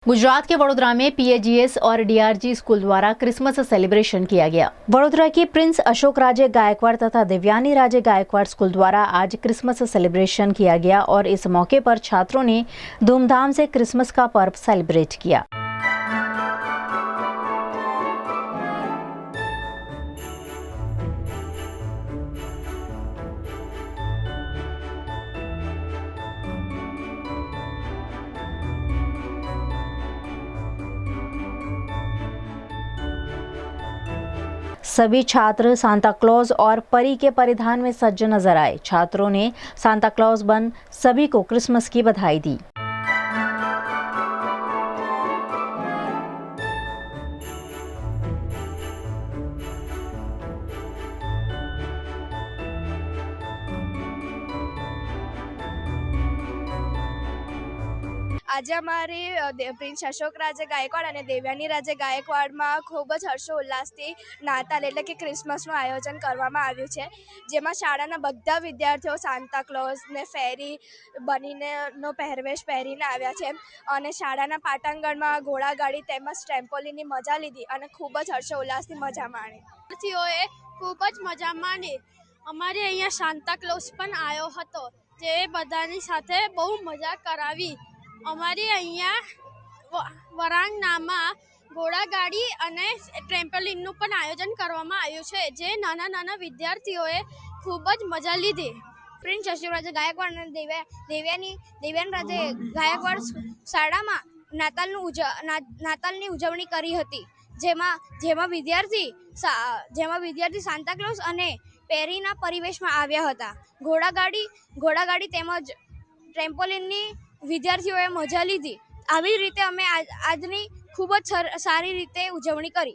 गुजरात के वडोदरा में पीएजीएस और डीआरजी स्कूल द्वारा क्रिसमस सेलिब्रेशन किया गया। वडोदरा की प्रिंस अशोक राजे गायकवाड़ तथा देवयानी राजे गायकवाड़ स्कूल द्वारा आज क्रिसमस सेलिब्रेशन किया गया और इस मौके पर छात्रों ने धूमधाम से क्रिसमस का पर्व सेलिब्रेट किया। सभी छात्र सांता क्लॉज और परी के परिधान में सज्ज नजर आए। छात्रों ने सांता क्लॉज बन सभी को क्रिसमस की बधाई दी। આજે અમારી પ્રિન્સ અશોક રાજે ગાયકવાડ અને દેવયાની રાજે ગાયકવાડમાં ખૂબ જ હર્ષોલ્લાસથી નાતાલ એટલે કે ક્રિસમસનું આયોજન કરવામાં આવ્યું છે, જેમાં શાળાના બધા વિદ્યાર્થીઓ સાન્તા ક્લોઝ ને ફેરી બનીને નો પહેરવેશ પહેરીને આવ્યા છે અને શાળાના પાટાંગણમાં ઘોડાગાડી તેમજ ટ્રેમ્પોલિનની મજા લીધી અને ખૂબ જ હર્ષોલ્લાસથી મજા માણી. વિદ્યાર્થીઓએ ખૂબ જ મજા માણી. અમારે અહીંયા સાન્તા ક્લોઝ પણ આવ્યો હતો, જે બધાની સાથે બહુ મજા કરાવી. અમારી અહીંયા વરાંગણામાં ઘોડાગાડી અને ટ્રેમ્પોલિનનું પણ આયોજન કરવામાં આવ્યું છે, જે નાના નાના વિદ્યાર્થીઓએ ખૂબ જ મજા લીધી. પ્રિન્સ અશોક રાજે ગાયકવાડ અને દેવયાની રાજે ગાયકવાડ શાળામાં નાતાલની ઉજવણી કરી હતી, જેમાં વિદ્યાર્થી સાન્તા ક્લોઝ અને પેરીના પરિવેશમાં આવ્યા હતા. ઘોડાગાડી તેમજ ટ્રેમ્પોલિનની વિદ્યાર્થીઓએ મજા લીધી. આવી રીતે અમે આજની ખૂબ જ સારી રીતે ઉજવણી કરી.